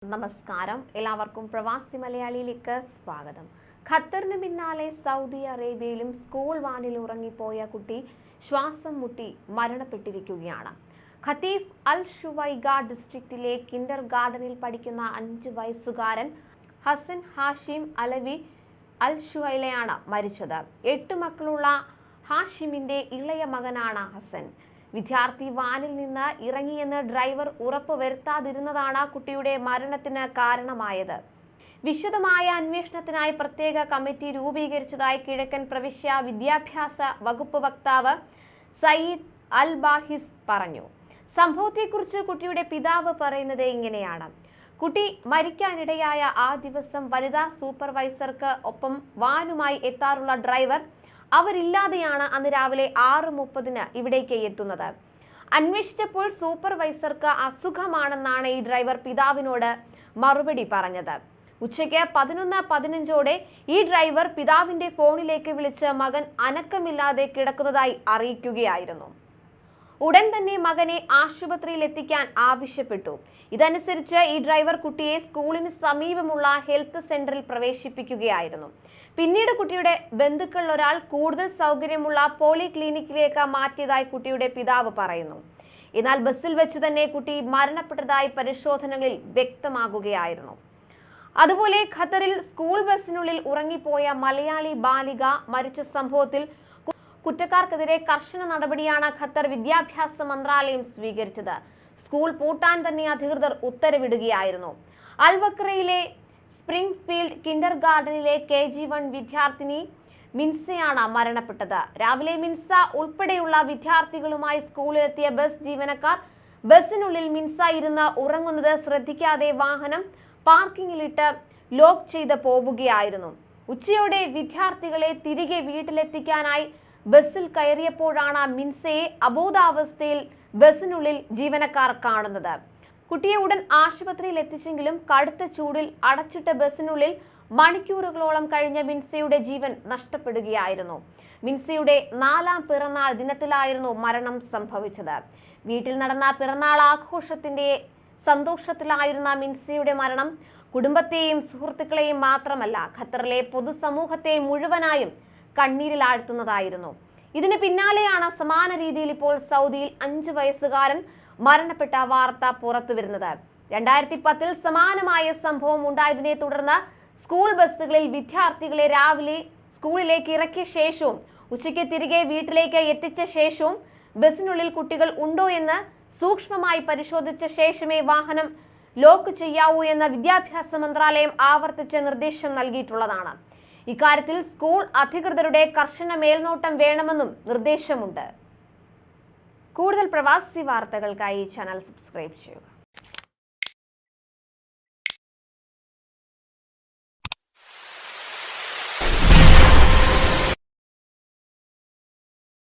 നമസ്കാരം, എല്ലാവർക്കും പ്രവാസി മലയാളിയിലേക്ക് സ്വാഗതം. ഖത്തറിന് പിന്നാലെ സൗദി അറേബ്യയിലും സ്കൂൾ വാനിൽ ഉറങ്ങിപ്പോയ കുട്ടി ശ്വാസം മുട്ടി മരണപ്പെട്ടിരിക്കുകയാണ്. ഖതീഫ് അൽ ഷുവൈഗ ഡിസ്ട്രിക്റ്റിലെ കിൻഡർ ഗാർഡനിൽ പഠിക്കുന്ന 5 വയസ്സുകാരൻ ഹസൻ ഹാഷിം അലവി അൽ ഷുഹൈലയാണ് മരിച്ചത്. 8 മക്കളുള്ള ഹാഷിമിന്റെ ഇളയ മകനാണ് ഹസൻ. വിദ്യാർത്ഥി വാനിൽ നിന്ന് ഇറങ്ങിയെന്ന് ഡ്രൈവർ ഉറപ്പുവരുത്താതിരുന്നതാണ് കുട്ടിയുടെ മരണത്തിന് കാരണമായത്. വിശദമായ അന്വേഷണത്തിനായി പ്രത്യേക കമ്മിറ്റി രൂപീകരിച്ചതായി കിഴക്കൻ പ്രവിശ്യ വിദ്യാഭ്യാസ വകുപ്പ് വക്താവ് സയ്യിദ് അൽ ബാഹിസ് പറഞ്ഞു. സംഭവത്തെക്കുറിച്ച് കുട്ടിയുടെ പിതാവ് പറയുന്നത് ഇങ്ങനെയാണ്. കുട്ടി മരിക്കാനിടയായ ആ ദിവസം വനിതാ സൂപ്പർവൈസർക്ക് ഒപ്പം വാനുമായി എത്താറുള്ള ഡ്രൈവർ അവരില്ലാതെയാണ് അന്ന് രാവിലെ 6:30 ഇവിടേക്ക് എത്തുന്നത്. അന്വേഷിച്ചപ്പോൾ സൂപ്പർവൈസർക്ക് അസുഖമാണെന്നാണ് ഈ ഡ്രൈവർ പിതാവിനോട് മറുപടി പറഞ്ഞത്. ഉച്ചയ്ക്ക് 11:15 ഈ ഡ്രൈവർ പിതാവിന്റെ ഫോണിലേക്ക് വിളിച്ച് മകൻ അനക്കമില്ലാതെ കിടക്കുന്നതായി അറിയിക്കുകയായിരുന്നു. ഉടൻ തന്നെ മകനെ ആശുപത്രിയിൽ എത്തിക്കാൻ ആവശ്യപ്പെട്ടു. ഇതനുസരിച്ച് ഈ ഡ്രൈവർ കുട്ടിയെ സ്കൂളിന് സമീപമുള്ള ഹെൽത്ത് സെന്ററിൽ പ്രവേശിപ്പിക്കുകയായിരുന്നു. പിന്നീട് കുട്ടിയുടെ ബന്ധുക്കളിൽ ഒരാൾ കൂടുതൽ സൗകര്യമുള്ള പോളിക്ലിനിക്കിലേക്ക് മാറ്റിയതായി കുട്ടിയുടെ പിതാവ് പറയുന്നു. എന്നാൽ ബസ്സിൽ വെച്ച് തന്നെ കുട്ടി മരണപ്പെട്ടതായി പരിശോധനകളിൽ വ്യക്തമാകുകയായിരുന്നു. അതുപോലെ ഖത്തറിൽ സ്കൂൾ ബസ്സിനുള്ളിൽ ഉറങ്ങിപ്പോയ മലയാളി ബാലിക മരിച്ച സംഭവത്തിൽ കുറ്റക്കാർക്കെതിരെ കർശന നടപടിയാണ് ഖത്തർ വിദ്യാഭ്യാസ മന്ത്രാലയം സ്വീകരിച്ചത്. സ്കൂൾ പൂട്ടാൻ തന്നെ അധികൃതർ ഉത്തരവിടുകയായിരുന്നു. അൽവക്രയിലെ സ്പ്രിംഗ് ഫീൽഡ് കിൻഡർ ഗാർഡനിലെ KG1 വിദ്യാർത്ഥിനി മിൻസയാണ് മരണപ്പെട്ടത്. രാവിലെ മിൻസ ഉൾപ്പെടെയുള്ള വിദ്യാർത്ഥികളുമായി സ്കൂളിലെത്തിയ ബസ് ജീവനക്കാർ ബസ്സിനുള്ളിൽ മിൻസ ഇരുന്ന് ഉറങ്ങുന്നത് ശ്രദ്ധിക്കാതെ വാഹനം പാർക്കിങ്ങിലിട്ട് ലോക്ക് ചെയ്ത് പോവുകയായിരുന്നു. ഉച്ചയോടെ വിദ്യാർത്ഥികളെ തിരികെ വീട്ടിലെത്തിക്കാനായി ബസ്സിൽ കയറിയപ്പോഴാണ് മിൻസയെ അബോധാവസ്ഥയിൽ ബസ്സിനുള്ളിൽ ജീവനക്കാർ കാണുന്നത്. കുട്ടിയെ ഉടൻ ആശുപത്രിയിൽ എത്തിച്ചെങ്കിലും കടുത്ത ചൂടിൽ അടച്ചിട്ട ബസ്സിനുള്ളിൽ മണിക്കൂറുകളോളം കഴിഞ്ഞ മിൻസയുടെ ജീവൻ നഷ്ടപ്പെടുകയായിരുന്നു. മിൻസയുടെ 4ാം പിറന്നാൾ ദിനത്തിലായിരുന്നു മരണം സംഭവിച്ചത്. വീട്ടിൽ നടന്ന പിറന്നാൾ ആഘോഷത്തിന്റെ സന്തോഷത്തിലായിരുന്ന മിൻസയുടെ മരണം കുടുംബത്തെയും സുഹൃത്തുക്കളെയും മാത്രമല്ല ഖത്തറിലെ പൊതുസമൂഹത്തെ മുഴുവനായും കണ്ണീരിലാഴ്ത്തുന്നതായിരുന്നു. ഇതിന് പിന്നാലെയാണ് സമാന രീതിയിൽ ഇപ്പോൾ സൗദിയിൽ 5 വയസ്സുകാരൻ മരണപ്പെട്ട വാർത്ത പുറത്തു വരുന്നത്. 2010 സമാനമായ സംഭവം ഉണ്ടായതിനെ തുടർന്ന് സ്കൂൾ ബസ്സുകളിൽ വിദ്യാർത്ഥികളെ രാവിലെ സ്കൂളിലേക്ക് ഇറക്കിയ ശേഷവും ഉച്ചയ്ക്ക് തിരികെ വീട്ടിലേക്ക് എത്തിച്ച ശേഷവും ബസ്സിനുള്ളിൽ കുട്ടികൾ ഉണ്ടോ എന്ന് സൂക്ഷ്മമായി പരിശോധിച്ച ശേഷമേ വാഹനം ലോക്ക് ചെയ്യാവൂ എന്ന് വിദ്യാഭ്യാസ മന്ത്രാലയം ആവർത്തിച്ച് നിർദ്ദേശം നൽകിയിട്ടുള്ളതാണ്. ഇക്കാര്യത്തിൽ സ്കൂൾ അധികൃതരുടെ കർശന മേൽനോട്ടം വേണമെന്നും നിർദ്ദേശമുണ്ട്. കൂടുതൽ പ്രവാസി വാർത്തകൾക്കായി ചാനൽ സബ്സ്ക്രൈബ് ചെയ്യുക.